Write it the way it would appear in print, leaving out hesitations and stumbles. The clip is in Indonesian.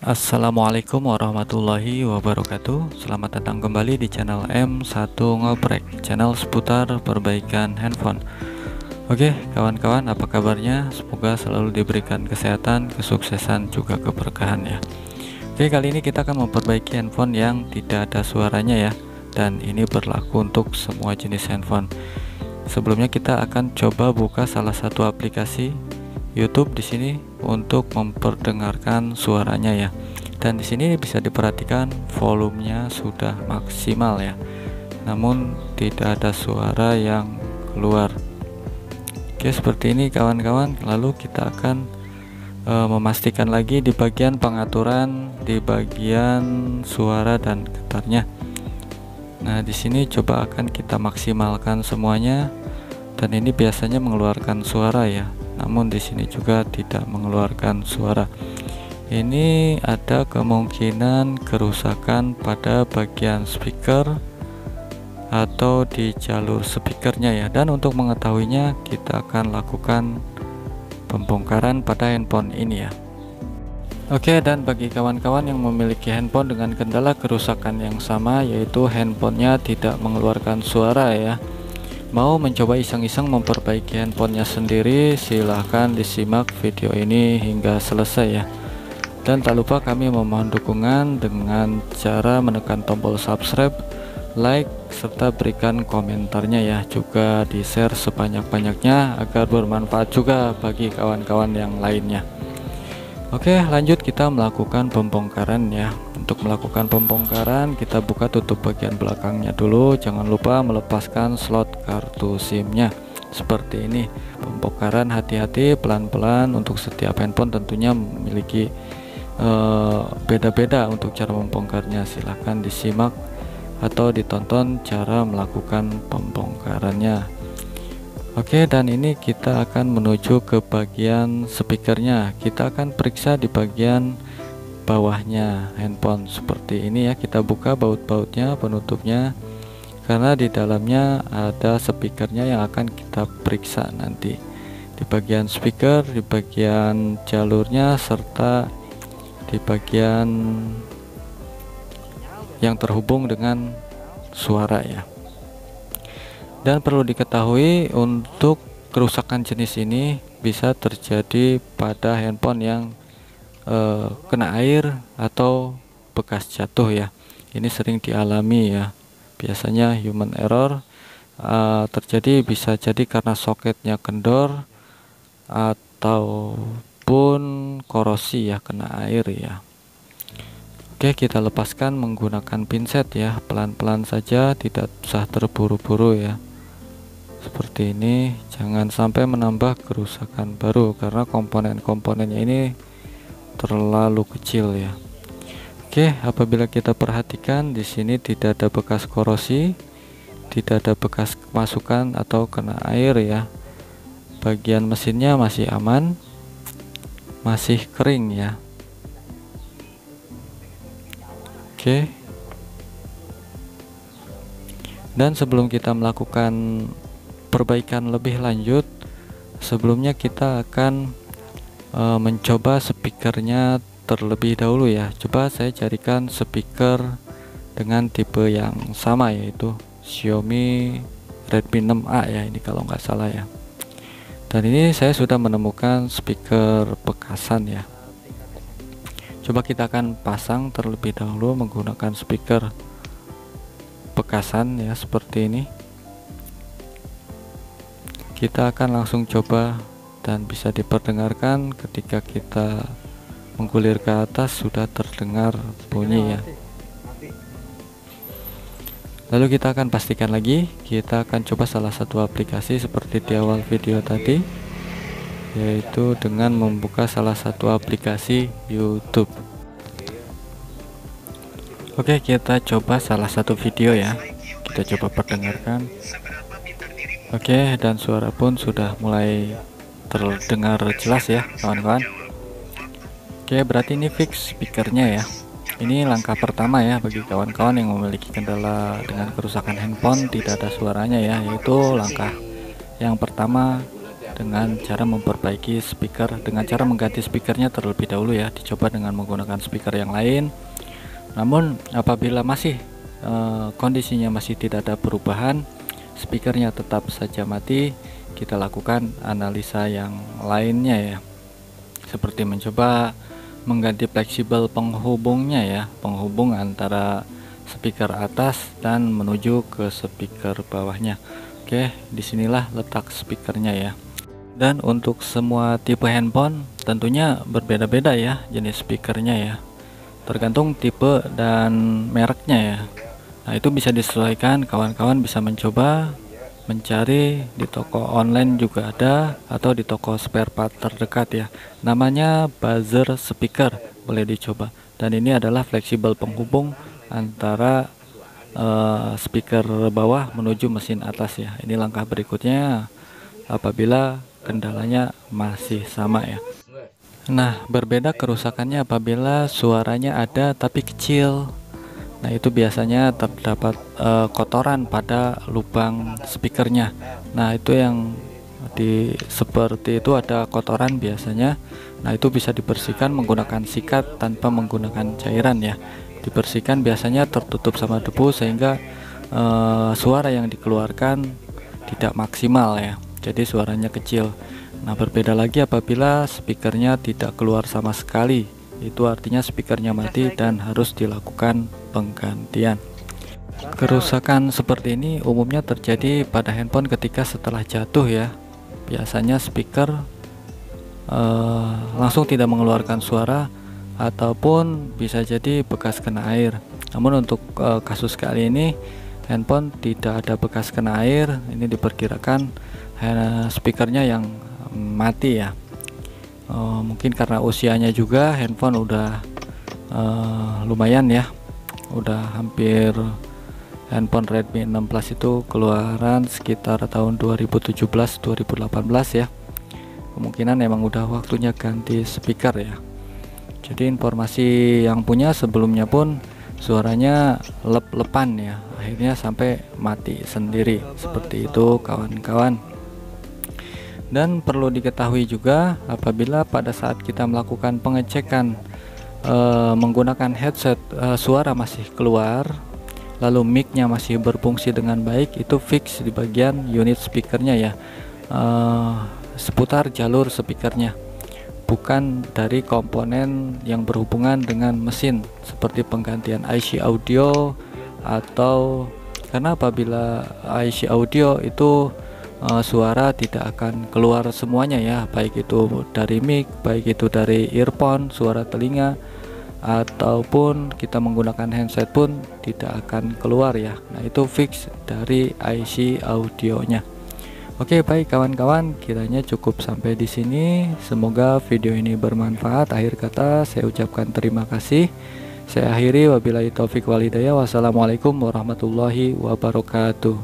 Assalamualaikum warahmatullahi wabarakatuh. Selamat datang kembali di channel M1 Ngoprek, channel seputar perbaikan handphone. Oke kawan-kawan, apa kabarnya? Semoga selalu diberikan kesehatan, kesuksesan, juga keberkahan ya. Oke, kali ini kita akan memperbaiki handphone yang tidak ada suaranya ya. Dan ini berlaku untuk semua jenis handphone. Sebelumnya kita akan coba buka salah satu aplikasi YouTube di sini untuk memperdengarkan suaranya ya. Dan di sini bisa diperhatikan volumenya sudah maksimal ya. Namun tidak ada suara yang keluar. Oke, seperti ini kawan-kawan. Lalu kita akan memastikan lagi di bagian pengaturan, di bagian suara dan getarnya. Nah, di sini coba akan kita maksimalkan semuanya. Dan ini biasanya mengeluarkan suara ya. Namun di sini juga tidak mengeluarkan suara. Ini ada kemungkinan kerusakan pada bagian speaker atau di jalur speakernya ya. Dan untuk mengetahuinya kita akan lakukan pembongkaran pada handphone ini ya. Oke, dan bagi kawan-kawan yang memiliki handphone dengan kendala kerusakan yang sama, yaitu handphonenya tidak mengeluarkan suara ya, mau mencoba iseng-iseng memperbaiki handphonenya sendiri, silahkan disimak video ini hingga selesai ya. Dan tak lupa kami memohon dukungan dengan cara menekan tombol subscribe, like, serta berikan komentarnya ya. Juga di share sebanyak-banyaknya agar bermanfaat juga bagi kawan-kawan yang lainnya. Oke, lanjut kita melakukan pembongkaran ya. Untuk melakukan pembongkaran kita buka tutup bagian belakangnya dulu. Jangan lupa melepaskan slot kartu SIM-nya seperti ini. Pembongkaran hati-hati, pelan-pelan. Untuk setiap handphone tentunya memiliki beda-beda untuk cara membongkarnya. Silahkan disimak atau ditonton cara melakukan pembongkarannya. Oke, dan ini kita akan menuju ke bagian speakernya. Kita akan periksa di bagian bawahnya handphone seperti ini ya. Kita buka baut-bautnya, penutupnya, karena di dalamnya ada speakernya yang akan kita periksa nanti. Di bagian speaker, di bagian jalurnya, serta di bagian yang terhubung dengan suara ya. Dan perlu diketahui untuk kerusakan jenis ini bisa terjadi pada handphone yang kena air atau bekas jatuh ya. Ini sering dialami ya. Biasanya human error terjadi, bisa jadi karena soketnya kendor ataupun korosi ya, kena air ya. Oke, kita lepaskan menggunakan pinset ya, pelan-pelan saja, tidak usah terburu-buru ya. Seperti ini, jangan sampai menambah kerusakan baru karena komponen-komponennya ini terlalu kecil ya. Oke, apabila kita perhatikan di sini tidak ada bekas korosi, tidak ada bekas masukan atau kena air ya. Bagian mesinnya masih aman, masih kering ya. Oke. Dan sebelum kita melakukan perbaikan lebih lanjut, sebelumnya kita akan mencoba speakernya terlebih dahulu ya. Coba saya carikan speaker dengan tipe yang sama, yaitu Xiaomi Redmi 6A ya, ini kalau nggak salah ya. Dan ini saya sudah menemukan speaker bekasan ya. Coba kita akan pasang terlebih dahulu menggunakan speaker bekasan ya, seperti ini. Kita akan langsung coba dan bisa diperdengarkan. Ketika kita menggulir ke atas sudah terdengar bunyi ya. Lalu kita akan pastikan lagi, kita akan coba salah satu aplikasi seperti di awal video tadi, yaitu dengan membuka salah satu aplikasi YouTube. Oke, kita coba salah satu video ya. Kita coba perdengarkan. Oke, dan suara pun sudah mulai terdengar jelas ya kawan-kawan. Oke, berarti ini fix speakernya ya. Ini langkah pertama ya bagi kawan-kawan yang memiliki kendala dengan kerusakan handphone tidak ada suaranya ya, yaitu langkah yang pertama dengan cara memperbaiki speaker, dengan cara mengganti speakernya terlebih dahulu ya. Dicoba dengan menggunakan speaker yang lain. Namun apabila masih kondisinya masih tidak ada perubahan, speakernya tetap saja mati, kita lakukan analisa yang lainnya ya, seperti mencoba mengganti fleksibel penghubungnya ya, penghubung antara speaker atas dan menuju ke speaker bawahnya. Oke, disinilah letak speakernya ya. Dan untuk semua tipe handphone tentunya berbeda-beda ya jenis speakernya ya, tergantung tipe dan mereknya ya. Nah, itu bisa disesuaikan, kawan-kawan bisa mencoba mencari di toko online juga ada, atau di toko spare part terdekat ya. Namanya buzzer speaker, boleh dicoba. Dan ini adalah fleksibel penghubung antara speaker bawah menuju mesin atas ya. Ini langkah berikutnya apabila kendalanya masih sama ya. Nah, berbeda kerusakannya apabila suaranya ada tapi kecil. Nah, itu biasanya terdapat kotoran pada lubang speakernya. Nah, itu yang seperti itu ada kotoran biasanya. Nah, itu bisa dibersihkan menggunakan sikat tanpa menggunakan cairan ya. Dibersihkan biasanya tertutup sama debu sehingga suara yang dikeluarkan tidak maksimal ya. Jadi suaranya kecil. Nah, berbeda lagi apabila speakernya tidak keluar sama sekali. Itu artinya speakernya mati dan harus dilakukan penggantian. Kerusakan seperti ini umumnya terjadi pada handphone ketika setelah jatuh ya. Biasanya speaker langsung tidak mengeluarkan suara, ataupun bisa jadi bekas kena air. Namun untuk kasus kali ini handphone tidak ada bekas kena air. Ini diperkirakan speakernya yang mati ya. Mungkin karena usianya juga, handphone udah lumayan ya, udah hampir, handphone Redmi 6 Plus itu keluaran sekitar tahun 2017-2018 ya. Kemungkinan memang udah waktunya ganti speaker ya. Jadi informasi yang punya sebelumnya pun suaranya lep-lepan ya, akhirnya sampai mati sendiri seperti itu kawan-kawan. Dan perlu diketahui juga apabila pada saat kita melakukan pengecekan menggunakan headset, suara masih keluar, lalu mic-nya masih berfungsi dengan baik, itu fix di bagian unit speakernya ya, seputar jalur speakernya, bukan dari komponen yang berhubungan dengan mesin seperti penggantian IC audio. Atau karena apabila IC audio itu suara tidak akan keluar semuanya ya, baik itu dari mic, baik itu dari earphone, suara telinga, ataupun kita menggunakan handset pun tidak akan keluar ya. Nah, itu fix dari IC audionya. Oke, baik kawan-kawan, kiranya cukup sampai di sini. Semoga video ini bermanfaat. Akhir kata saya ucapkan terima kasih. Saya akhiri, wabillahi taufik walhidayah. Wassalamualaikum warahmatullahi wabarakatuh.